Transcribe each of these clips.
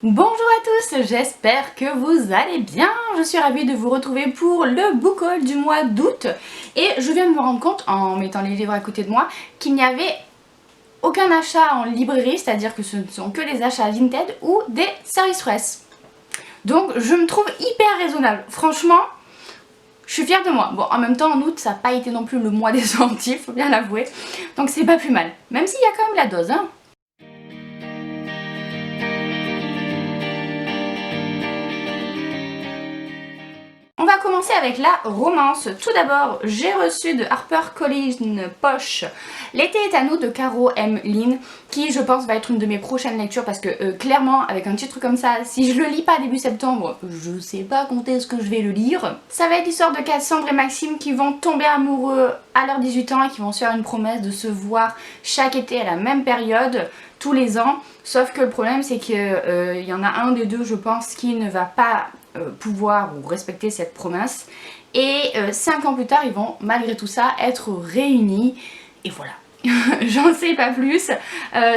Bonjour à tous, j'espère que vous allez bien. Je suis ravie de vous retrouver pour le book haul du mois d'août. Et je viens de me rendre compte, en mettant les livres à côté de moi, qu'il n'y avait aucun achat en librairie, c'est-à-dire que ce ne sont que des achats Vinted ou des services presse. Donc je me trouve hyper raisonnable. Franchement, je suis fière de moi. Bon, en même temps, en août, ça n'a pas été non plus le mois des sorties, faut bien l'avouer. Donc c'est pas plus mal. Même s'il y a quand même la dose, hein. On va commencer avec la romance. Tout d'abord, j'ai reçu de HarperCollins Poche L'été est à nous de Caro M. Lynn, qui je pense va être une de mes prochaines lectures parce que clairement avec un titre comme ça, si je le lis pas début septembre, je sais pas quand est-ce que je vais le lire. Ça va être l'histoire de Cassandre et Maxime qui vont tomber amoureux à leurs 18 ans et qui vont se faire une promesse de se voir chaque été à la même période, tous les ans. Sauf que le problème c'est qu'il y en a un des deux, je pense, qui ne va pas pouvoir ou respecter cette promesse. Et 5 ans plus tard, ils vont malgré tout ça être réunis. Et voilà. J'en sais pas plus.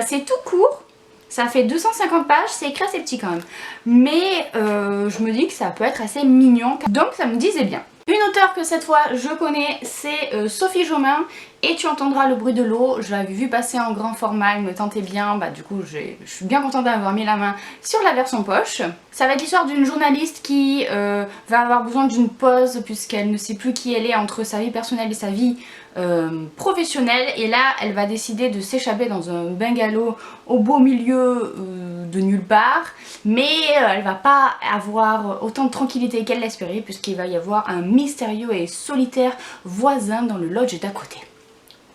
C'est tout court. Ça fait 250 pages, c'est écrit assez petit quand même. Mais je me dis que ça peut être assez mignon. Donc ça me disait bien. Une auteure que cette fois je connais, c'est Sophie Jomain, et Tu entendras le bruit de l'eau. Je l'avais vu passer en grand format, il me tentait bien, bah du coup je suis bien contente d'avoir mis la main sur la version poche. Ça va être l'histoire d'une journaliste qui va avoir besoin d'une pause puisqu'elle ne sait plus qui elle est entre sa vie personnelle et sa vie professionnelle, et là elle va décider de s'échapper dans un bungalow au beau milieu de nulle part, mais elle va pas avoir autant de tranquillité qu'elle l'espérait puisqu'il va y avoir un mystérieux et solitaire voisin dans le lodge d'à côté.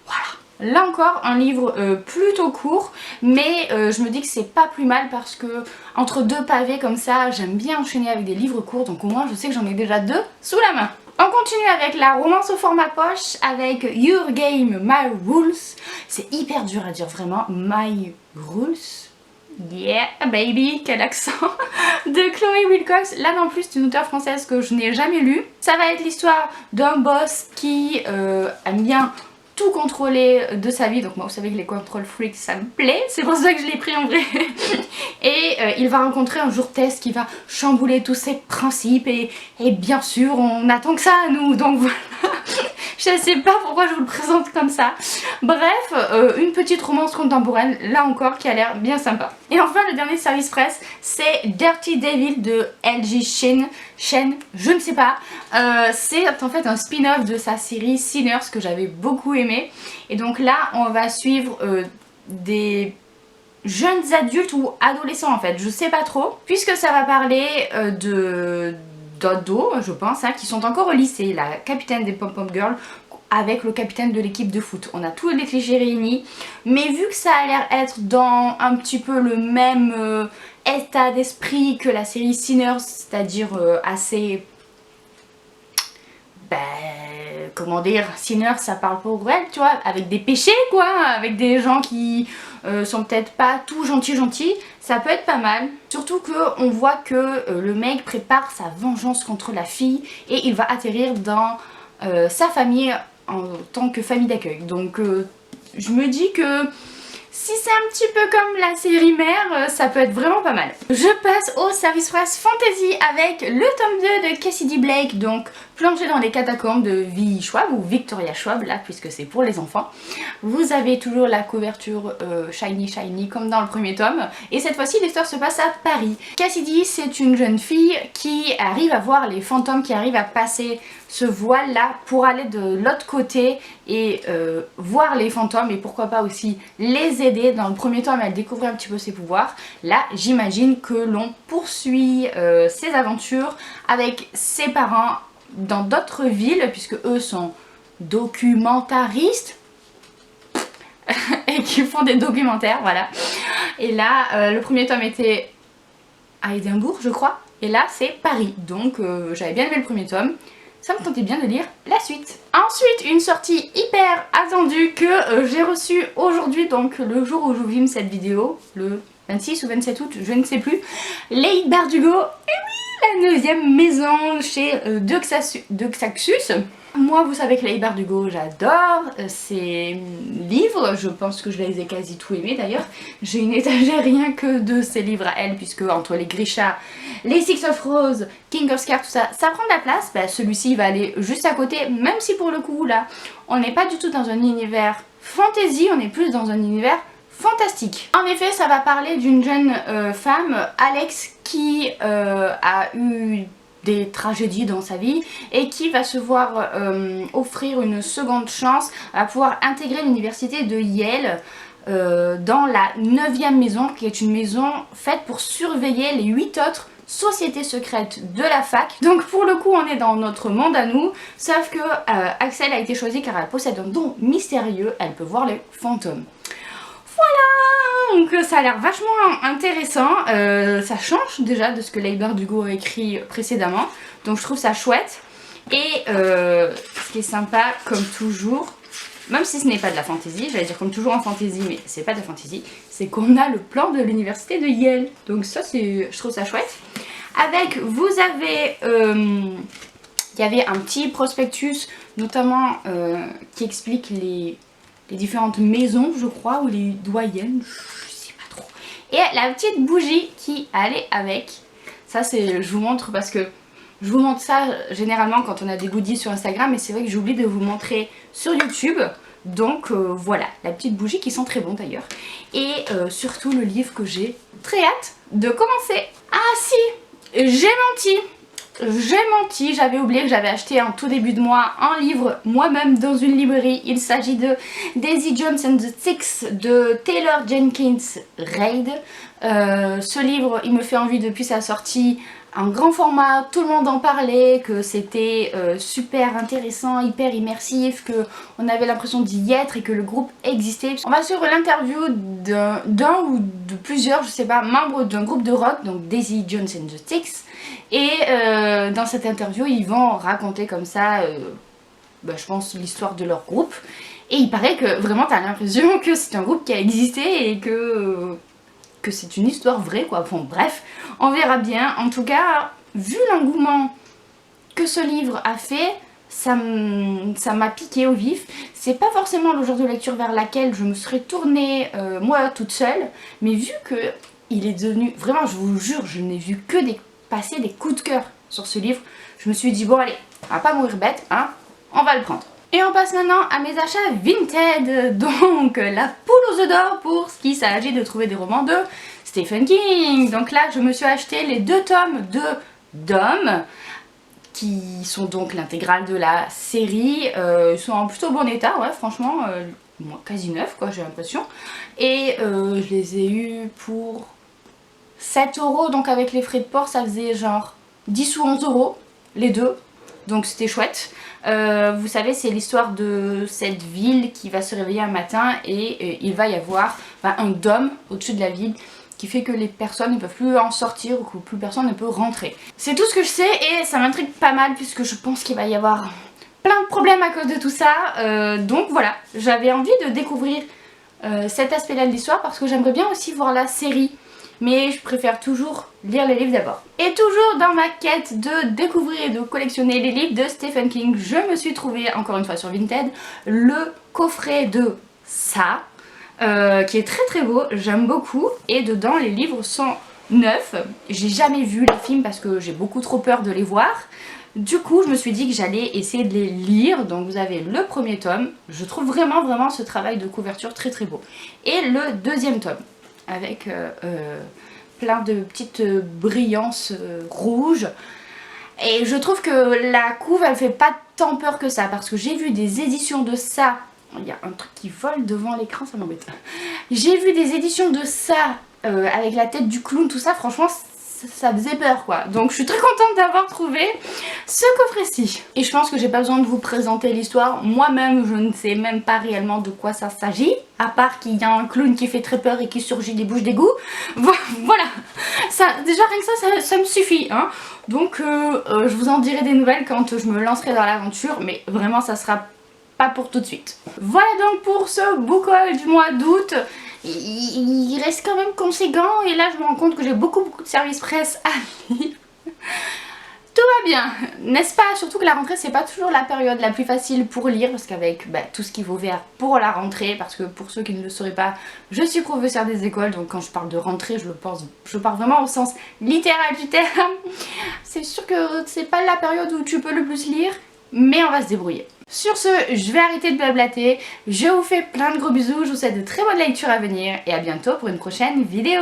Voilà. Là encore un livre plutôt court, mais je me dis que c'est pas plus mal parce que entre deux pavés comme ça, j'aime bien enchaîner avec des livres courts, donc au moins je sais que j'en ai déjà deux sous la main. On continue avec la romance au format poche avec Your Game, My Rules. C'est hyper dur à dire vraiment, My Rules. Yeah baby, quel accent. De Chloé Wilcox. Là non plus c'est une auteure française que je n'ai jamais lue. Ça va être l'histoire d'un boss qui aime bien tout contrôler de sa vie, donc moi vous savez que les control freaks ça me plaît, c'est pour ça que je l'ai pris en vrai. Et il va rencontrer un jour Tess qui va chambouler tous ses principes, et bien sûr on attend que ça à nous, donc voilà. Je sais pas pourquoi je vous le présente comme ça. Bref, une petite romance contemporaine, là encore, qui a l'air bien sympa. Et enfin, le dernier service presse, c'est Dirty Devil de L.J. Chen, je ne sais pas. C'est en fait un spin-off de sa série Sinners que j'avais beaucoup aimé. Et donc là, on va suivre des jeunes adultes ou adolescents en fait, je sais pas trop. Puisque ça va parler d'ados, je pense, hein, qui sont encore au lycée, la capitaine des Pom-Pom Girls avec le capitaine de l'équipe de foot. On a tous les clichés réunis, mais vu que ça a l'air être dans un petit peu le même état d'esprit que la série Sinners, c'est-à-dire assez... comment dire, Sinners ça parle pour elle, tu vois, avec des péchés quoi, avec des gens qui sont peut-être pas tout gentils, ça peut être pas mal. Surtout que on voit que le mec prépare sa vengeance contre la fille et il va atterrir dans sa famille en tant que famille d'accueil. Donc je me dis que si c'est un petit peu comme la série mère, ça peut être vraiment pas mal. Je passe au service presse fantasy avec le tome 2 de Cassidy Blake, donc plongé dans les catacombes de V. Schwab ou Victoria Schwab là puisque c'est pour les enfants. Vous avez toujours la couverture shiny comme dans le premier tome, et cette fois-ci l'histoire se passe à Paris. Cassidy, c'est une jeune fille qui arrive à voir les fantômes, qui arrive à passer ce voile là pour aller de l'autre côté et voir les fantômes, et pourquoi pas aussi les aider. Dans le premier tome elle découvrait un petit peu ses pouvoirs, là j'imagine que l'on poursuit ses aventures avec ses parents dans d'autres villes puisque eux sont documentaristes et qui font des documentaires, voilà. Et là le premier tome était à Édimbourg je crois, et là c'est Paris, donc j'avais bien aimé le premier tome. Ça me tentait bien de lire la suite. Ensuite, une sortie hyper attendue que j'ai reçue aujourd'hui, donc le jour où je vous filme cette vidéo, le 26 ou 27 août, je ne sais plus. Leigh Bardugo, et oui, la 9e maison chez De Xaxus. Moi vous savez que Leigh Bardugo j'adore ses livres, je pense que je les ai quasi tous aimés d'ailleurs. J'ai une étagère rien que de ses livres à elle, puisque entre les Grisha, les Six of Rose, King of Scar, tout ça, ça prend de la place. Bah, celui-ci va aller juste à côté, même si pour le coup là on n'est pas du tout dans un univers fantasy, on est plus dans un univers fantastique. En effet, ça va parler d'une jeune femme, Alex, qui a eu des tragédies dans sa vie et qui va se voir offrir une seconde chance à pouvoir intégrer l'université de Yale dans la 9e maison, qui est une maison faite pour surveiller les 8 autres sociétés secrètes de la fac. Donc pour le coup on est dans notre monde à nous, sauf que Axel a été choisie car elle possède un don mystérieux, elle peut voir les fantômes. Voilà, donc ça a l'air vachement intéressant, ça change déjà de ce que Leigh Bardugo a écrit précédemment, donc je trouve ça chouette. Et ce qui est sympa comme toujours, même si ce n'est pas de la fantasy, j'allais dire comme toujours en fantasy mais c'est pas de la fantasy, c'est qu'on a le plan de l'université de Yale, donc ça c'est, je trouve ça chouette. Avec, vous avez, il y avait un petit prospectus notamment qui explique les différentes maisons, je crois, ou les doyennes, je sais pas trop. Et la petite bougie qui allait avec, ça c'est, je vous montre parce que je vous montre ça généralement quand on a des goodies sur Instagram, mais c'est vrai que j'oublie de vous montrer sur YouTube. Donc voilà, la petite bougie qui sent très bon d'ailleurs. Et surtout le livre que j'ai très hâte de commencer. Ah si, j'ai menti, j'avais oublié que j'avais acheté en tout début de mois un livre moi-même dans une librairie. Il s'agit de Daisy Jones and the Six de Taylor Jenkins Reid. Ce livre, il me fait envie depuis sa sortie. Un grand format, tout le monde en parlait, que c'était super intéressant, hyper immersif, que on avait l'impression d'y être et que le groupe existait. On va suivre l'interview d'un ou de plusieurs, je sais pas, membres d'un groupe de rock, donc Daisy Jones and the Six. Et dans cette interview, ils vont raconter comme ça, je pense, l'histoire de leur groupe. Et il paraît que vraiment t'as l'impression que c'est un groupe qui a existé et que c'est une histoire vraie quoi. Bon bref, on verra bien. En tout cas, vu l'engouement que ce livre a fait, ça m'a piqué au vif. C'est pas forcément le genre de lecture vers laquelle je me serais tournée moi toute seule, mais vu que il est devenu, vraiment je vous jure, je n'ai vu que passer des coups de cœur sur ce livre, je me suis dit bon allez, on va pas mourir bête, hein, on va le prendre. Et on passe maintenant à mes achats Vinted, donc la poule aux œufs d'or pour ce qui s'agit de trouver des romans de Stephen King. Donc là je me suis acheté les 2 tomes de Dom, qui sont donc l'intégrale de la série. Ils sont en plutôt bon état, ouais franchement, quasi neuf quoi j'ai l'impression. Et je les ai eus pour 7 €, donc avec les frais de port ça faisait genre 10 ou 11 € les deux. Donc c'était chouette. Vous savez, c'est l'histoire de cette ville qui va se réveiller un matin et il va y avoir un dôme au-dessus de la ville qui fait que les personnes ne peuvent plus en sortir ou que plus personne ne peut rentrer. C'est tout ce que je sais et ça m'intrigue pas mal puisque je pense qu'il va y avoir plein de problèmes à cause de tout ça. Donc voilà, j'avais envie de découvrir cet aspect-là de l'histoire parce que j'aimerais bien aussi voir la série. Mais je préfère toujours lire les livres d'abord. Et toujours dans ma quête de découvrir et de collectionner les livres de Stephen King, je me suis trouvé encore une fois sur Vinted le coffret de ça, qui est très très beau, j'aime beaucoup. Et dedans les livres sont neufs. J'ai jamais vu les films parce que j'ai beaucoup trop peur de les voir. Du coup je me suis dit que j'allais essayer de les lire. Donc vous avez le premier tome, je trouve vraiment ce travail de couverture très très beau. Et le deuxième tome, avec plein de petites brillances rouges. Et je trouve que la couve elle fait pas tant peur que ça, parce que j'ai vu des éditions de ça. Il y a un truc qui vole devant l'écran, ça m'embête. J'ai vu des éditions de ça avec la tête du clown, tout ça, franchement ça faisait peur quoi. Donc je suis très contente d'avoir trouvé ce coffret-ci. Et je pense que j'ai pas besoin de vous présenter l'histoire. Moi-même je ne sais même pas réellement de quoi ça s'agit, à part qu'il y a un clown qui fait très peur et qui surgit des bouches d'égout. Voilà, ça, déjà rien que ça me suffit hein. Donc je vous en dirai des nouvelles quand je me lancerai dans l'aventure, mais vraiment ça sera pas pour tout de suite. Voilà donc pour ce book haul du mois d'août. Il reste quand même conséquent et là je me rends compte que j'ai beaucoup de services presse à lire. Tout va bien, n'est-ce pas? Surtout que la rentrée c'est pas toujours la période la plus facile pour lire parce qu'avec tout ce qui vaut vert pour la rentrée, parce que pour ceux qui ne le sauraient pas, je suis professeure des écoles, donc quand je parle de rentrée je parle vraiment au sens littéral du terme. C'est sûr que c'est pas la période où tu peux le plus lire, mais on va se débrouiller. Sur ce, je vais arrêter de blablater, je vous fais plein de gros bisous, je vous souhaite de très bonnes lectures à venir et à bientôt pour une prochaine vidéo.